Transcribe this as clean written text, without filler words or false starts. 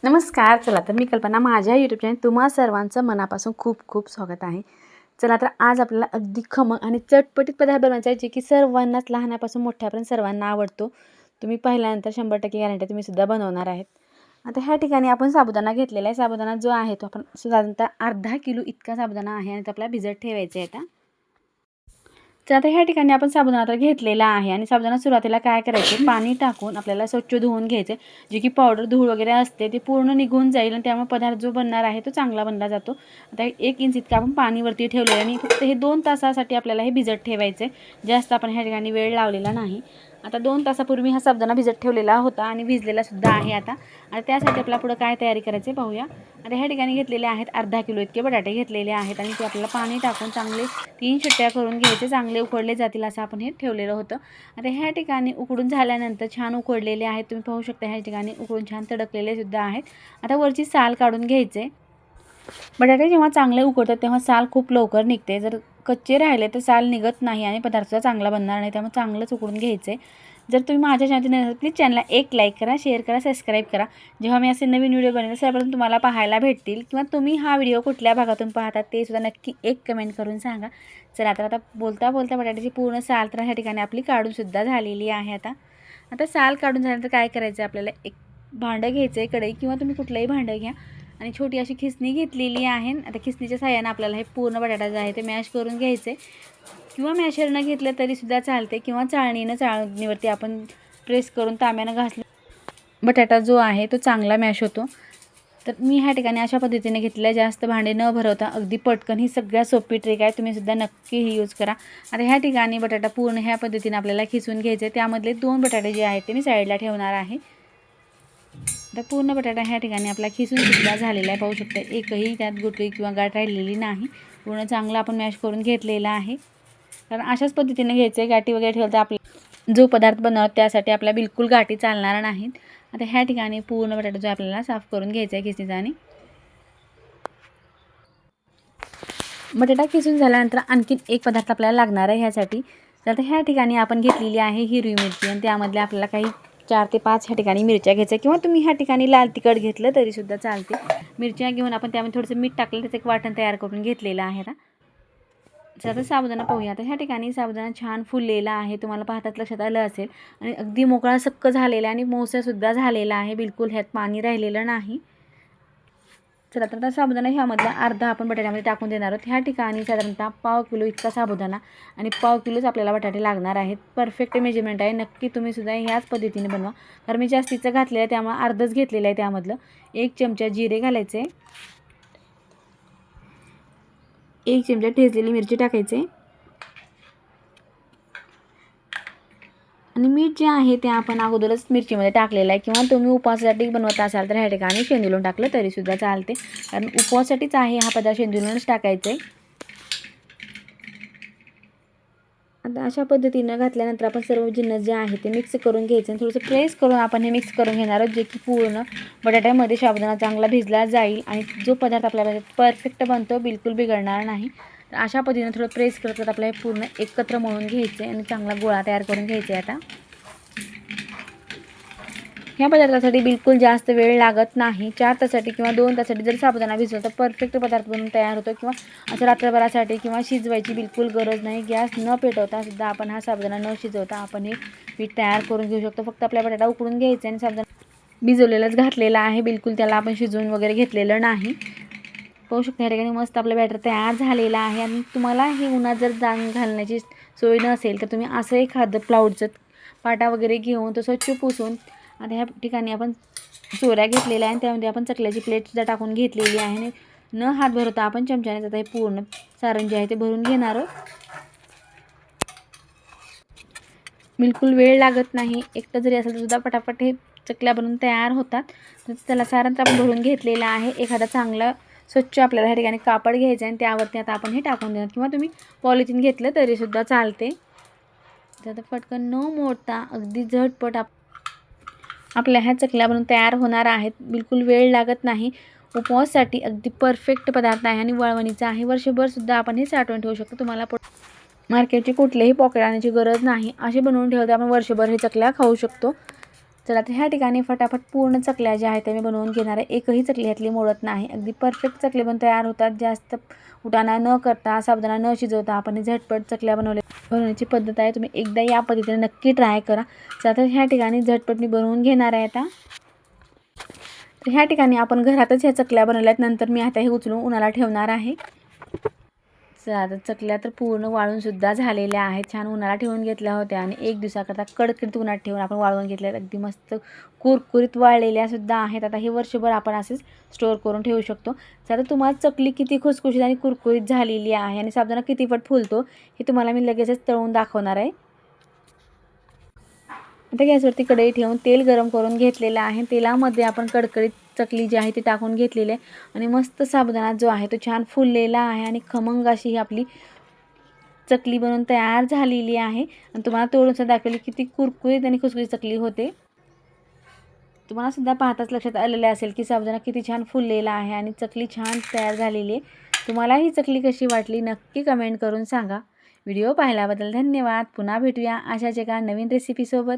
नमस्कार. चला तर मी कल्पना माझ्या यूट्यूब चॅनल तुम्हा सर्वांचं मनापासून खूप खूप स्वागत आहे. चला तर आज आपल्याला अगदी खमंग आणि चटपटीत पदार्थ बनवायचा आहे जे की सर्वांनाच लहानापासून मोठ्यापर्यंत सर्वांना आवडतो. तुम्ही पाहिल्यानंतर 100% गॅरंटी तुम्ही सुद्धा बनवणार आहेत. आता ह्या ठिकाणी आपण साबुदाणा घेतलेला आहे. साबुदाणा जो आहे तो आपण साधारणतः अर्धा किलो इतका साबुदाणा आहे आणि तो आपल्याला भिजत ठेवायचा आहे आता. तर आता ह्या ठिकाणी आपण साबुदाणा तर घेतलेला आहे आणि साबुदाणा सुरुवातीला काय करायचे, पाणी टाकून आपल्याला स्वच्छ धुवून घ्यायचे. जे की पावडर धूळ वगैरे असते ते पूर्ण निघून जाईल आणि त्यामुळे पदार्थ जो बनणार आहे तो चांगला बनला जातो. आता 1 इंच इतकं आपण पाणी वरती ठेवलं आहे आणि फक्त हे 2 तासासाठी आपल्याला हे भिजत ठेवायचे. जास्त आपण ह्या ठिकाणी वेळ लावलेला नाही. आता 2 तासापूर्वी हा साबुदाणा भिजत ठेवलेला होता आणि भिजलेला सुद्धा आहे आता. आणि त्यासाठी आपल्याला पुढं काय तयारी करायची पाहूया. आता ह्या ठिकाणी घेतलेले आहेत अर्धा किलो इतके बटाटे घेतलेले आहेत आणि ते आपल्याला पाणी टाकून चांगले 3 शिट्ट्या करून घ्यायचे. चांगले उकडले जातील असं आपण हे ठेवलेलं होतं. आता ह्या ठिकाणी उकडून झाल्यानंतर छान उकडलेले आहेत. तुम्ही पाहू शकता ह्या ठिकाणी उकडून छान तडकलेले सुद्धा आहेत. आता वरची साल काढून घ्यायचे. बटाटे जेव्हा चांगले उकडतात तेव्हा साल खूप लवकर निघते. जर कच्चे राहिले तर साल निघत नाही आणि पदार्थाचा चांगला बनणार नाही. त्यामुळे चांगलंच उकडून घ्यायचे. जर तुम्ही माझ्या चॅनलवर नवीन असाल प्लीज चॅनलला एक लाईक करा, शेअर करा, सबस्क्राईब करा. जेव्हा मी असे नवीन व्हिडिओ बनवेल सर्वप्रथम तुम्हाला पाहायला भेटतील. किंवा तुम्ही हा व्हिडिओ कुठल्या भागातून पाहतात ते सुद्धा नक्की एक कमेंट करून सांगा. चला तर आता बोलता बोलता बटाट्याची पूर्ण साल तर ह्या ठिकाणी आपली काढून सुद्धा झालेली आहे. आता साल काढून झाल्यानंतर काय करायचं आपल्याला, एक भांडं घ्यायचं आहे, कढई किंवा तुम्ही कुठलंही भांडं घ्या आणि छोटी अशी खिसणी घेतलेली आहे. आता खिसणीच्या साहाय्याने आपल्याला हे पूर्ण बटाटा जे आहे ते मॅश करून घ्यायचे. किंवा मॅशर न घेतलं तरीसुद्धा चालते किंवा चाळणीवरती आपण प्रेस करून तांब्यानं घासलं बटाटा जो आहे तो चांगला मॅश होतो. तर मी ह्या ठिकाणी अशा पद्धतीने घेतलेलं आहे. जास्त भांडे न भरवता अगदी पटकन ही सगळ्यात सोपी ट्रिक आहे. तुम्ही सुद्धा नक्की ही यूज करा. आता ह्या ठिकाणी बटाटा पूर्ण ह्या पद्धतीने आपल्याला खिसून घ्यायचे. त्यामधले 2 बटाटे जे आहेत ते मी साईडला ठेवणार आहे. तर पूर्ण बटाटा ह्या ठिकाणी आपला खिसून सुद्धा झालेला आहे. पाहू शकता एकही त्यात गुठळी किंवा गाठ राहिलेली नाही. पूर्ण चांगला आपण मॅश करून घेतलेला आहे. कारण अशाच पद्धतीने घ्यायचं आहे. गाठी वगैरे ठेवता आपला जो पदार्थ बनवतो त्यासाठी आपल्याला बिलकुल गाठी चालणार नाहीत. आता ह्या ठिकाणी पूर्ण बटाटा जो आपल्याला साफ करून घ्यायचा आहे खिसणीने. बटाटा खिसून झाल्यानंतर आणखीन एक पदार्थ आपल्याला लागणार आहे ह्यासाठी. तर आता ह्या ठिकाणी आपण घेतलेली आहे हिरवी मिरची आणि त्यामधले आपल्याला काही 4 ते 5 ह्या ठिकाणी मिरच्या घ्यायच्या किंवा तुम्ही ह्या ठिकाणी लाल तिखट घेतलं तरीसुद्धा चालते. मिरच्या घेऊन आपण त्यामध्ये थोडंसं मीठ टाकलं त्याचं एक वाटण तयार करून घेतलेलं आहे. आता साबुदाणा पाहूया. आता ह्या ठिकाणी साबुदाणा छान फुललेला आहे. तुम्हाला पाहताच लक्षात आलं असेल आणि अगदी मोकळा सक्क झालेला आहे आणि मऊसरसुद्धा झालेला आहे. बिलकुल ह्यात पाणी राहिलेलं नाही. चला तर आता साबुदाणा ह्यामधला अर्धा आपण बटाट्यामध्ये टाकून देणार आहोत. ह्या ठिकाणी साधारणतः पाव किलो इतका साबुदाणा आणि पाव किलोच आपल्याला बटाटे लागणार आहेत. परफेक्ट मेजरमेंट आहे. नक्की तुम्ही सुद्धा ह्याच पद्धतीने बनवा. कारण मी जास्तीचं घातलेलं आहे त्यामुळे अर्धच घेतलेलं आहे. त्यामधलं 1 चमचा जिरे घालायचे, 1 चमचा ठेचलेली मिरची टाकायचे आणि मीठ जे आहे ते आपण अगोदरच मिरचीमध्ये टाकलेलं आहे. किंवा तुम्ही उपवासासाठी बनवत असाल तर ह्या ठिकाणी शेंदून टाकलं तरीसुद्धा चालते. कारण उपवासासाठीच आहे हा पदार्थ, शेंदूनच टाकायचं आहे. आता अशा पद्धतीनं घातल्यानंतर आपण सर्व जिन्नस जे आहे ते मिक्स करून घ्यायचं आणि थोडंसं प्रेस करून आपण हे मिक्स करून घेणार आहोत. जे की पूर्ण बटाट्यामध्ये साबुदाणा चांगला भिजला जाईल आणि जो पदार्थ आपल्याला परफेक्ट बनतो बिलकुल बिघडणार नाही. तर अशा पद्धतीनं थोडं प्रेस करत आपल्याला पूर्ण एकत्र मळून घ्यायचे आणि चांगला गोळा तयार करून घ्यायचे. आता ह्या पदार्थासाठी बिलकुल जास्त वेळ लागत नाही. 4 तासासाठी किंवा 2 तासासाठी जर साबुदाणा भिजवला तर परफेक्ट पदार्थ बनून तयार होतो. किंवा असं रात्रभरासाठी किंवा शिजवायची बिलकुल गरज नाही. गॅस न पेटवता सुद्धा आपण हा साबुदाणा न शिजवता आपण हे पीठ तयार करून घेऊ शकतो. फक्त आपल्या बटाटा उकडून घ्यायचा आणि साबुदाणा भिजवलेलाच घातलेला आहे. बिलकुल त्याला आपण शिजवून वगैरे घेतलेलं नाही. पाहू शकता या ठिकाणी मस्त आपलं बॅटर तयार झालेलं आहे. आणि तुम्हाला हे उन्हात जर जाण घालण्याची सोय नसेल तर तुम्ही असं एखादं प्लाऊडचं पाटा वगैरे घेऊन तो स्वच्छ पुसून. आता ह्या ठिकाणी आपण चोऱ्या घेतलेल्या आहे आणि त्यामध्ये आपण चकल्याची प्लेटसुद्धा टाकून घेतलेली आहे आणि न हात भरवता आपण चमच्याने आता हे पूर्ण सारण जे आहे ते भरून घेणार आहोत. बिलकुल वेळ लागत नाही. एकटं जरी असेल तर सुद्धा पटापट हे चकल्या बनवून तयार होतात. तर त्याला सारण तर आपण भरून घेतलेलं आहे. एखादा चांगला स्वच्छ आपल्याला ह्या ठिकाणी कापड घ्यायचं आहे आणि त्यावरती आता आपण हे टाकून देणार किंवा तुम्ही पॉलिथिन घेतलं तरीसुद्धा चालते. तर आता पटकन न मोडता अगदी झटपट आपल्या ह्या चकल्या बनवून तयार होणार आहेत. बिलकुल वेळ लागत नाही. उपवासासाठी अगदी परफेक्ट पदार्थ आहे आणि वळवणीचा आहे. वर्षभरसुद्धा आपण हे साठवून ठेवू शकतो. तुम्हाला मार्केटचे कुठलेही पॉकेट आणण्याची गरज नाही. असे बनवून ठेवते आपण वर्षभर हे चकल्या खाऊ शकतो. चला तर ह्या ठिकाणी फटाफट पूर्ण चकल्या ज्या आहेत त्या मी बनवून घेणार आहे. एकही चकली ह्यातली मोडत नाही. अगदी परफेक्ट चकले पण तयार होतात. जास्त उठाणा न करता, साबुदाणा न शिजवता आपण झटपट चकल्या बनवण्याची पद्धत आहे. तुम्ही एकदा या पद्धतीने नक्की ट्राय करा. चला तर ह्या ठिकाणी झटपट मी बनवून घेणार आहे आता. तर ह्या ठिकाणी आपण घरातच ह्या चकल्या बनवल्यात. नंतर मी आता हे उचलून उन्हाला ठेवणार आहे. चला तर चकल्या तर पूर्ण वाळूनसुद्धा झालेल्या आहेत. छान उन्हाला ठेवून घेतल्या होत्या आणि एक दिवसाकरता कडकडीत उन्हात ठेवून आपण वाळवून घेतल्यात. अगदी मस्त कुरकुरीत वाळलेल्यासुद्धा आहेत. आता हे वर्षभर आपण असेच स्टोअर करून ठेवू शकतो. चला तुम्हाला चकली किती खुसखुशीत आणि कुरकुरीत झालेली आहे आणि साबुदाणा किती पट फुलतो हे तुम्हाला मी लगेचच तळून दाखवणार आहे. आता गॅसवरती कढई ठेवून तेल गरम करून घेतलेलं आहे. तेलामध्ये आपण कडकडीत चकली जी आहे ती टाकून घेतलेली आहे आणि मस्त साबुदाणा जो आहे तो छान फुललेला आहे आणि खमंग अशी ही आपली चकली बनवून तयार झालेली आहे. आणि तुम्हाला तोडून दाखवली किती कुरकुरीत आणि खुसखुशीत चकली होते. तुम्हाला सुद्धा पाहताच लक्षात आलेलं असेल की साबुदाणा किती छान फुललेला आहे आणि चकली छान तयार झालेली आहे. तुम्हाला ही चकली कशी वाटली नक्की कमेंट करून सांगा. व्हिडिओ पाहिल्याबद्दल धन्यवाद. पुन्हा भेटूया अशाच एका नवीन रेसिपीसोबत.